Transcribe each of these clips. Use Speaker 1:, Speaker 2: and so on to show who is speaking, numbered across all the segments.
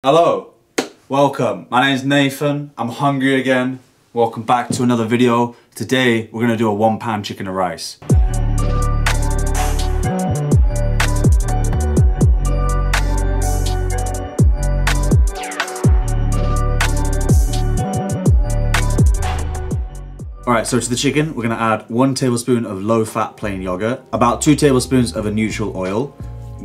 Speaker 1: Hello, welcome. My name is Nathan. I'm hungry again. Welcome back to another video. Today we're gonna do a one-pan chicken and rice. Alright, so to the chicken, we're gonna add 1 tablespoon of low-fat plain yogurt, about 2 tablespoons of a neutral oil,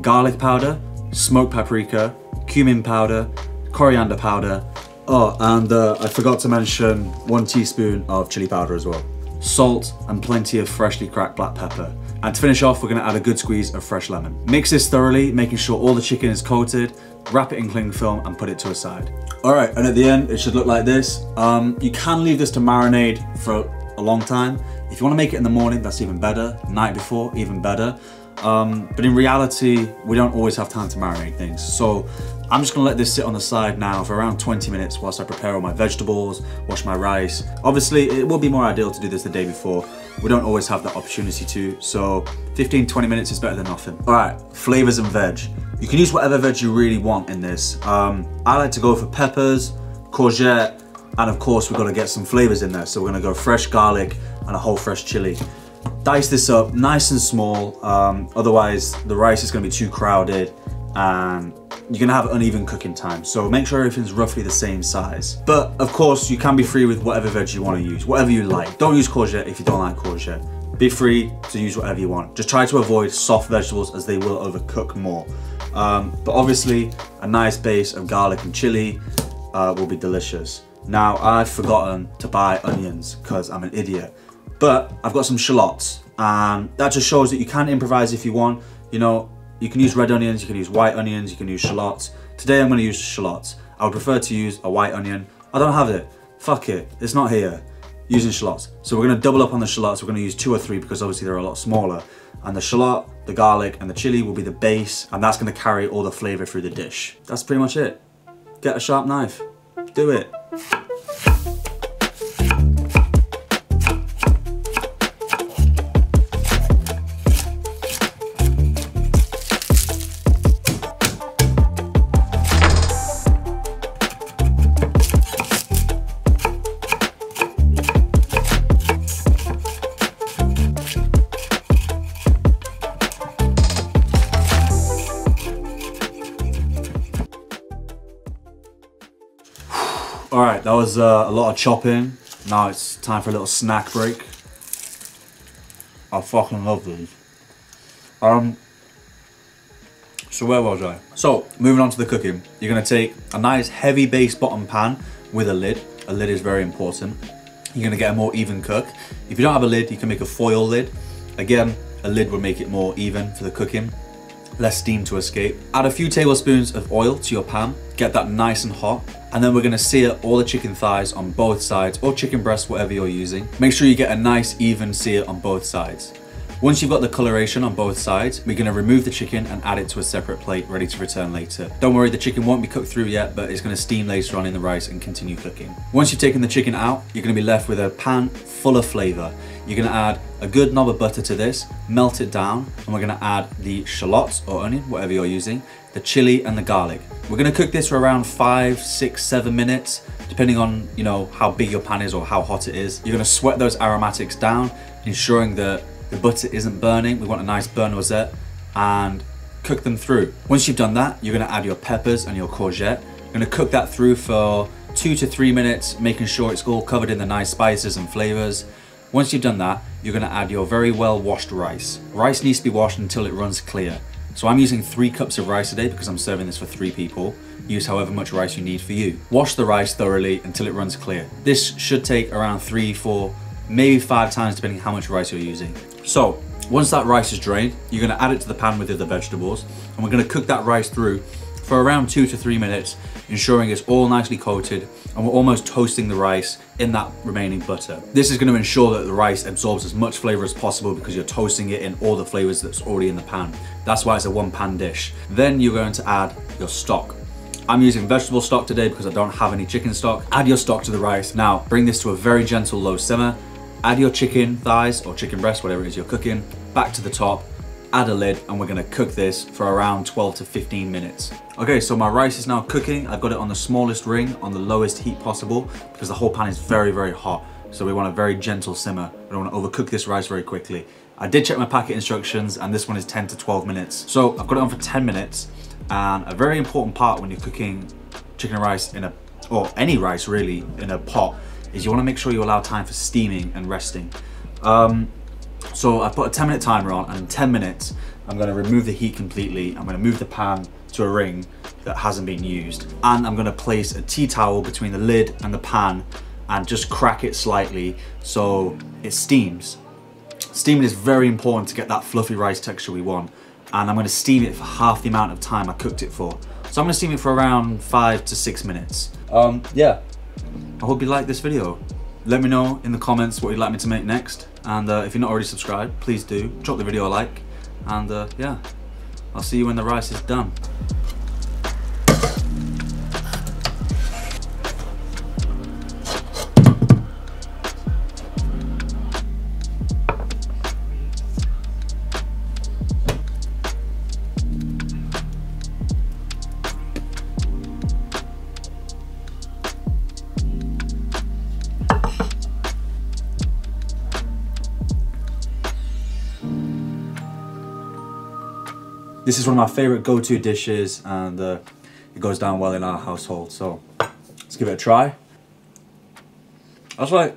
Speaker 1: garlic powder, smoked paprika, cumin powder, coriander powder. Oh, and I forgot to mention 1 teaspoon of chili powder as well. Salt and plenty of freshly cracked black pepper. And to finish off, we're gonna add a good squeeze of fresh lemon. Mix this thoroughly, making sure all the chicken is coated, wrap it in cling film and put it to a side. All right, and at the end, it should look like this. You can leave this to marinate for a long time. If you wanna make it in the morning, that's even better. Night before, even better. But in reality, we don't always have time to marinate things. So I'm just gonna let this sit on the side now for around 20 minutes whilst I prepare all my vegetables, wash my rice. Obviously, it will be more ideal to do this the day before. We don't always have that opportunity to, so 15-20 minutes is better than nothing. All right, flavors and veg. You can use whatever veg you really want in this. I like to go for peppers, courgette, and of course, we've got to get some flavors in there. So we're gonna go fresh garlic and a whole fresh chili. Dice this up nice and small, otherwise the rice is gonna be too crowded and you're gonna have uneven cooking time. So make sure everything's roughly the same size. But of course, you can be free with whatever veg you wanna use, whatever you like. Don't use courgette if you don't like courgette. Be free to use whatever you want. Just try to avoid soft vegetables as they will overcook more. But obviously, a nice base of garlic and chili will be delicious. Now, I've forgotten to buy onions because I'm an idiot. But I've got some shallots, and that just shows that you can improvise if you want. You know, you can use red onions, you can use white onions, you can use shallots. Today I'm gonna use shallots. I would prefer to use a white onion. I don't have it, fuck it, it's not here. Using shallots. So we're gonna double up on the shallots. We're gonna use 2 or 3 because obviously they're a lot smaller. And the shallot, the garlic, and the chili will be the base, and that's gonna carry all the flavor through the dish. That's pretty much it. Get a sharp knife, do it. All right, that was a lot of chopping. Now it's time for a little snack break. I fucking love these. So where was I? So, moving on to the cooking. You're gonna take a nice heavy base bottom pan with a lid. A lid is very important. You're gonna get a more even cook. If you don't have a lid, you can make a foil lid. Again, a lid will make it more even for the cooking. Less steam to escape. Add a few tablespoons of oil to your pan. Get that nice and hot. And then we're gonna sear all the chicken thighs on both sides, or chicken breast, whatever you're using. Make sure you get a nice even sear on both sides. Once you've got the coloration on both sides, we're gonna remove the chicken and add it to a separate plate, ready to return later. Don't worry, the chicken won't be cooked through yet, but it's gonna steam later on in the rice and continue cooking. Once you've taken the chicken out, you're gonna be left with a pan full of flavor. You're gonna add a good knob of butter to this, melt it down, and we're gonna add the shallots or onion, whatever you're using, the chili and the garlic. We're gonna cook this for around 5, 6, 7 minutes, depending on, you know, how big your pan is or how hot it is. You're gonna sweat those aromatics down, ensuring that the butter isn't burning. We want a nice burn rosette, and cook them through. Once you've done that, you're gonna add your peppers and your courgette. You're gonna cook that through for 2 to 3 minutes, making sure it's all covered in the nice spices and flavors. Once you've done that, you're gonna add your very well washed rice. Rice needs to be washed until it runs clear. So I'm using 3 cups of rice a day because I'm serving this for 3 people. Use however much rice you need for you. Wash the rice thoroughly until it runs clear. This should take around 3, 4, maybe 5 times depending how much rice you're using. So once that rice is drained, you're gonna add it to the pan with the other vegetables, and we're gonna cook that rice through for around 2 to 3 minutes, ensuring it's all nicely coated, and we're almost toasting the rice in that remaining butter. This is going to ensure that the rice absorbs as much flavor as possible because you're toasting it in all the flavors that's already in the pan. That's why it's a 1-pan dish. Then you're going to add your stock. I'm using vegetable stock today because I don't have any chicken stock. Add your stock to the rice. Now bring this to a very gentle low simmer. Add your chicken thighs or chicken breast, whatever it is you're cooking, back to the top. add a lid and we're gonna cook this for around 12 to 15 minutes. Okay, so my rice is now cooking. I've got it on the smallest ring, on the lowest heat possible, because the whole pan is very, very hot. So we want a very gentle simmer. We don't want to overcook this rice very quickly. I did check my packet instructions and this one is 10 to 12 minutes. So I've got it on for 10 minutes. And a very important part when you're cooking chicken and rice or any rice really, in a pot, is you want to make sure you allow time for steaming and resting. So I put a 10-minute timer on, and in 10 minutes, I'm going to remove the heat completely. I'm going to move the pan to a ring that hasn't been used. And I'm going to place a tea towel between the lid and the pan and just crack it slightly so it steams. Steaming is very important to get that fluffy rice texture we want. And I'm going to steam it for half the amount of time I cooked it for. So I'm going to steam it for around 5 to 6 minutes. Yeah, I hope you liked this video. Let me know in the comments what you'd like me to make next. And if you're not already subscribed, please do. Drop the video a like. And yeah, I'll see you when the rice is done. This is one of my favorite go-to dishes, and it goes down well in our household. So let's give it a try. That's like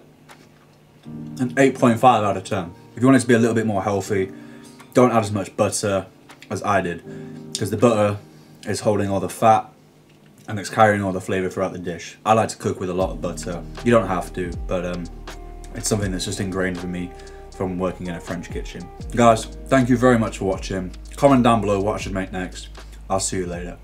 Speaker 1: an 8.5 out of 10. If you want it to be a little bit more healthy, don't add as much butter as I did, because the butter is holding all the fat and it's carrying all the flavor throughout the dish. I like to cook with a lot of butter. You don't have to, but it's something that's just ingrained for me from working in a French kitchen. Guys, thank you very much for watching. Comment down below what I should make next. I'll see you later.